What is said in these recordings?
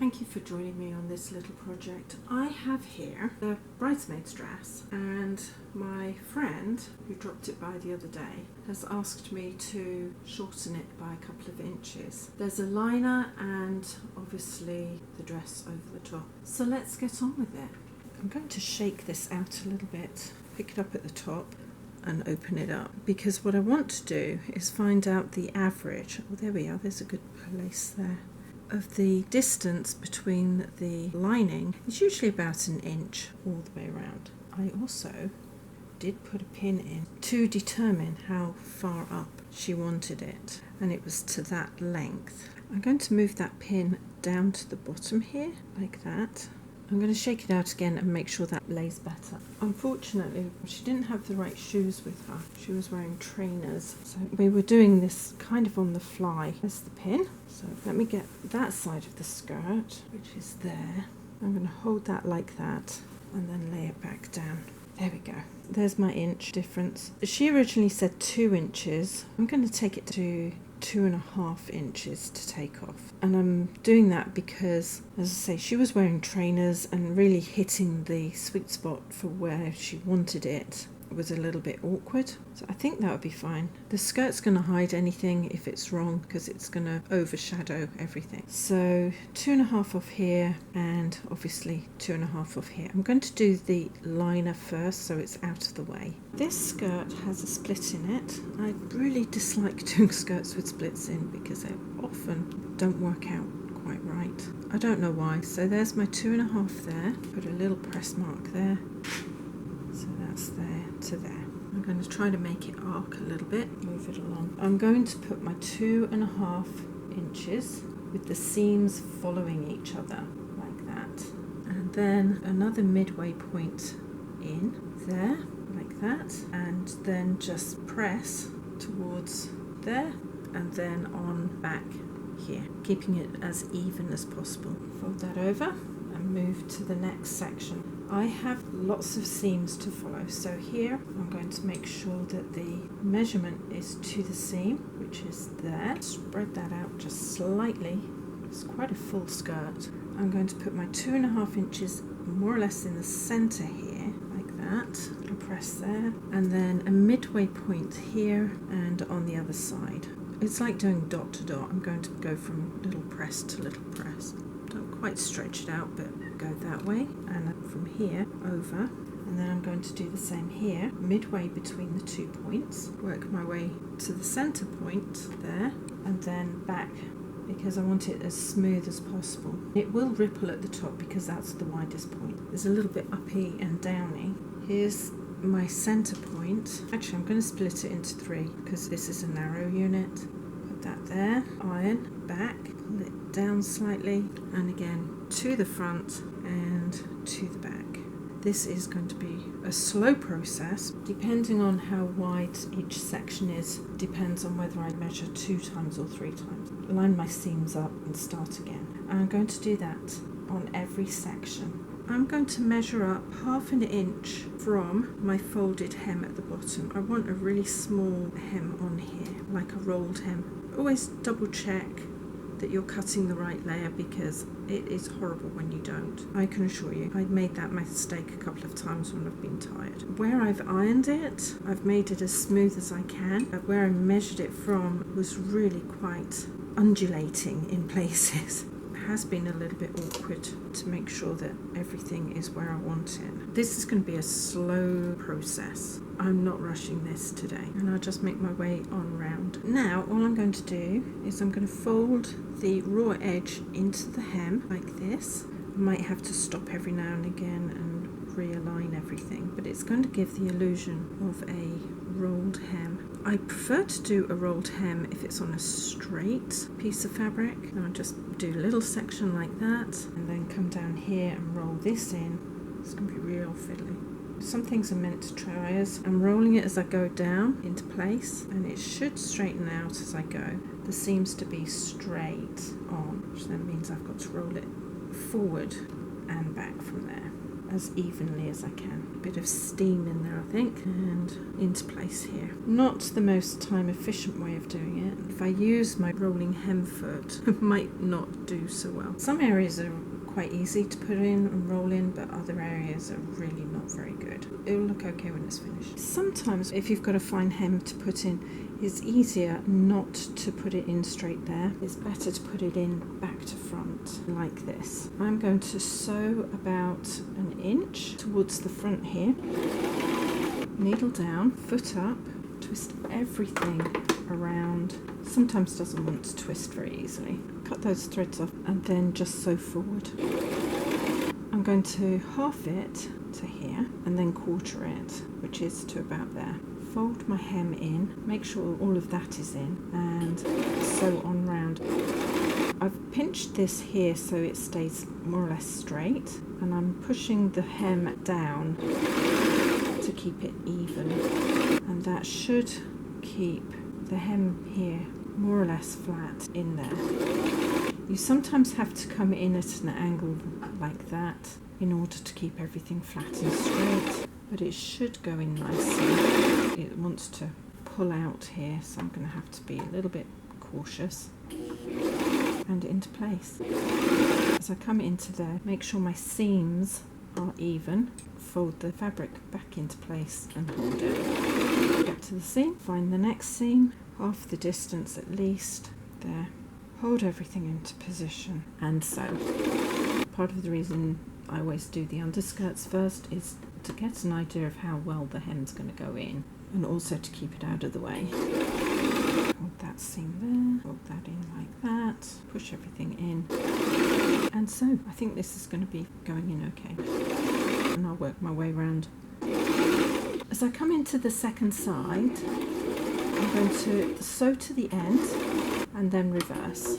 Thank you for joining me on this little project. I have here the bridesmaid's dress, and my friend who dropped it by the other day has asked me to shorten it by a couple of inches. There's a liner and obviously the dress over the top. So let's get on with it. I'm going to shake this out a little bit, pick it up at the top and open it up, because what I want to do is find out the average. Oh, there we are, there's a good place there. Of the distance between the lining. It's usually about an inch all the way around. I also did put a pin in to determine how far up she wanted it, and it was to that length. I'm going to move that pin down to the bottom here, like that. I'm going to shake it out again and make sure that lays better. Unfortunately, she didn't have the right shoes with her. She was wearing trainers. So we were doing this kind of on the fly. There's the pin. So let me get that side of the skirt, which is there. I'm going to hold that like that and then lay it back down. There we go. There's my inch difference. She originally said 2 inches. I'm going to take it to 2.5 inches to take off, and I'm doing that because, as I say, she was wearing trainers and really hitting the sweet spot for where she wanted it was a little bit awkward, so I think that would be fine. The skirt's going to hide anything if it's wrong because it's going to overshadow everything. So 2.5 off here and obviously 2.5 off here. I'm going to do the liner first so it's out of the way. This skirt has a split in it. I really dislike doing skirts with splits in because they often don't work out quite right. I don't know why. So there's my 2.5 there. Put a little press mark there. So that's there to there. I'm going to try to make it arc a little bit, move it along. I'm going to put my 2.5 inches with the seams following each other like that, and then another midway point in there like that, and then just press towards there and then on back here, keeping it as even as possible. Fold that over and move to the next section. I have lots of seams to follow, so here I'm going to make sure that the measurement is to the seam, which is there. Spread that out just slightly. It's quite a full skirt. I'm going to put my 2.5 inches more or less in the center here, like that. I'll press there, and then a midway point here and on the other side. It's like doing dot to dot. I'm going to go from little press to little press. Don't quite stretch it out, but go that way, and from here over, and then I'm going to do the same here, midway between the 2 points, work my way to the center point there, and then back, because I want it as smooth as possible. It will ripple at the top because that's the widest point. There's a little bit uppy and downy. Here's my center point. Actually, I'm going to split it into 3 because this is a narrow unit. Put that there, iron, back, pull it down slightly, and again to the front and to the back. This is going to be a slow process, depending on how wide each section is, depends on whether I measure 2 times or 3 times. Line my seams up and start again. I'm going to do that on every section. I'm going to measure up 1/2 inch from my folded hem at the bottom. I want a really small hem on here, like a rolled hem. Always double check that you're cutting the right layer because it is horrible when you don't. I can assure you, I made that mistake a couple of times when I've been tired. Where I've ironed it, I've made it as smooth as I can. Where I measured it from was really quite undulating in places. Has been a little bit awkward to make sure that everything is where I want it. This is going to be a slow process. I'm not rushing this today, and I'll just make my way on round. Now all I'm going to do is I'm going to fold the raw edge into the hem like this. I might have to stop every now and again and realign everything, but it's going to give the illusion of a rolled hem. I prefer to do a rolled hem if it's on a straight piece of fabric. And I'll just do a little section like that and then come down here and roll this in. It's going to be real fiddly. Some things are meant to try as. I'm rolling it as I go down into place, and it should straighten out as I go. There seems to be straight on, which then means I've got to roll it forward and back from there. as evenly as I can. A bit of steam in there, I think, and into place here. Not the most time efficient way of doing it. If I use my rolling hem foot, it might not do so well. Some areas are quite easy to put in and roll in, but other areas are really not very good. It'll look okay when it's finished. Sometimes if you've got a fine hem to put in, it's easier not to put it in straight there. It's better to put it in back to front like this. I'm going to sew about an inch towards the front here. Needle down, foot up, twist everything around. Sometimes doesn't want to twist very easily. Cut those threads off and then just sew forward. I'm going to half it to here and then quarter it, which is to about there. Fold my hem in, make sure all of that is in, and sew on round. I've pinched this here so it stays more or less straight, and I'm pushing the hem down to keep it even, and that should keep the hem here more or less flat in there. You sometimes have to come in at an angle like that in order to keep everything flat and straight, but it should go in nicely. It wants to pull out here, so I'm going to have to be a little bit cautious. And into place. As I come into there, make sure my seams are even. Fold the fabric back into place and hold it. Get to the seam, find the next seam, half the distance at least, there. Hold everything into position and sew. Part of the reason I always do the underskirts first is to get an idea of how well the hem's going to go in, and also to keep it out of the way. Hold that seam there, hold that in like that, push everything in, and sew. I think this is going to be going in okay, and I'll work my way around. As I come into the second side, I'm going to sew to the end and then reverse.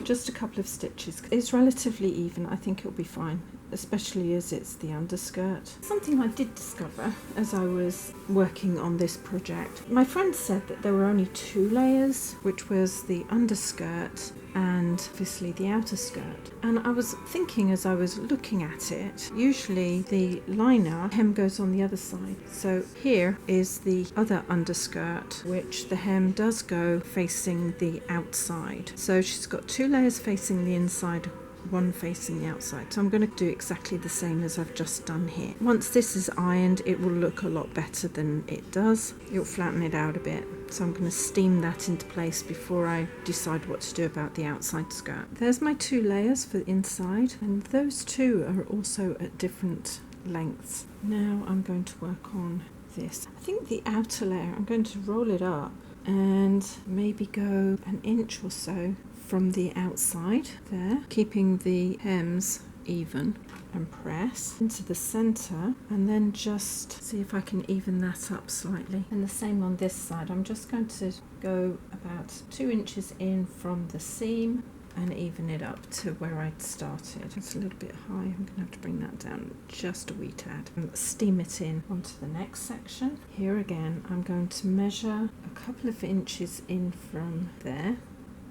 Just a couple of stitches. It's relatively even. I think it'll be fine, especially as it's the underskirt. Something I did discover as I was working on this project. My friend said that there were only 2 layers, which was the underskirt and obviously the outer skirt. And I was thinking as I was looking at it, usually the liner hem goes on the other side. So here is the other underskirt, which the hem does go facing the outside. So she's got 2 layers facing the inside, 1 facing the outside. So I'm going to do exactly the same as I've just done here. Once this is ironed, it will look a lot better than it does. It'll flatten it out a bit. So I'm going to steam that into place before I decide what to do about the outside skirt. There's my 2 layers for the inside, and those 2 are also at different lengths. Now I'm going to work on this. I think the outer layer, I'm going to roll it up and maybe go an inch or so from the outside there, keeping the hems even, and press into the center, and then just see if I can even that up slightly. And the same on this side. I'm just going to go about 2 inches in from the seam and even it up to where I'd started. It's a little bit high. I'm going to have to bring that down just a wee tad and steam it in onto the next section. Here again, I'm going to measure a couple of inches in from there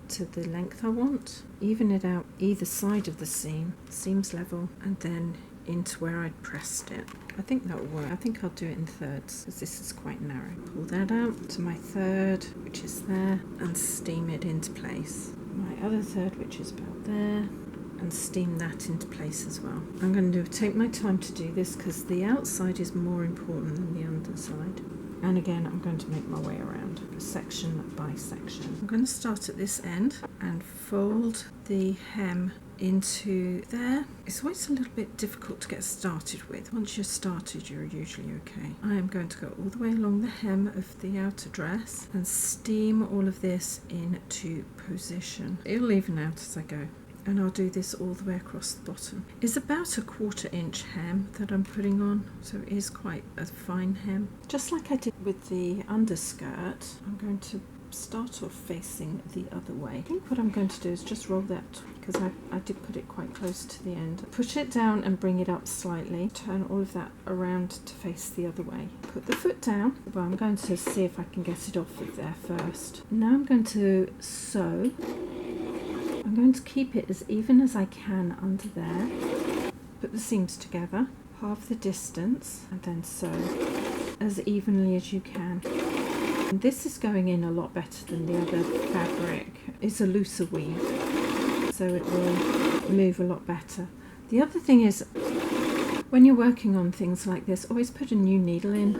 to the length I want, even it out either side of the seam, seams level, and then into where I'd pressed it. I think that will work. I think I'll do it in thirds because this is quite narrow. Pull that out to my third, which is there, and steam it into place. My other third, which is about there, and steam that into place as well. I'm going to take my time to do this because the outside is more important than the underside. And again, I'm going to make my way around section by section. I'm going to start at this end and fold the hem into there. It's always a little bit difficult to get started with. Once you're started, you're usually okay. I am going to go all the way along the hem of the outer dress and steam all of this into position. It'll even out as I go. And I'll do this all the way across the bottom. It's about a 1/4 inch hem that I'm putting on, so it is quite a fine hem. Just like I did with the underskirt, I'm going to start off facing the other way. I think what I'm going to do is just roll that, because I did put it quite close to the end. Push it down and bring it up slightly. Turn all of that around to face the other way. Put the foot down. Well, I'm going to see if I can get it off of there first. Now I'm going to sew. I'm going to keep it as even as I can under there, put the seams together, halve the distance, and then sew as evenly as you can. And this is going in a lot better than the other fabric. It's a looser weave, so it will move a lot better. The other thing is, when you're working on things like this, always put a new needle in,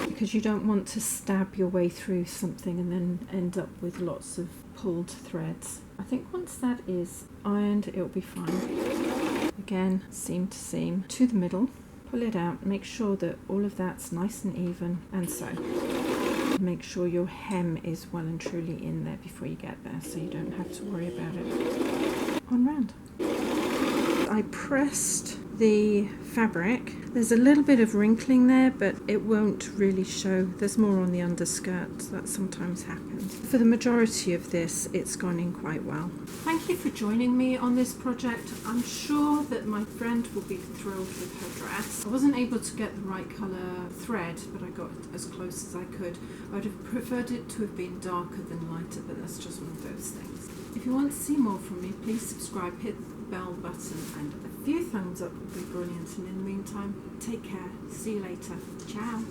because you don't want to stab your way through something and then end up with lots of pulled threads. I think once that is ironed, it'll be fine. Again, seam to seam to the middle, pull it out, make sure that all of that's nice and even, and sew. Make sure your hem is well and truly in there before you get there, so you don't have to worry about it. On round. I pressed the fabric. There's a little bit of wrinkling there, but it won't really show. There's more on the underskirt. That sometimes happens. For the majority of this, it's gone in quite well. Thank you for joining me on this project. I'm sure that my friend will be thrilled with her dress. I wasn't able to get the right colour thread, but I got as close as I could. I would have preferred it to have been darker than lighter, but that's just one of those things. If you want to see more from me, please subscribe, hit the bell button, and a few thumbs up would be brilliant. And in the meantime, take care. See you later. Ciao.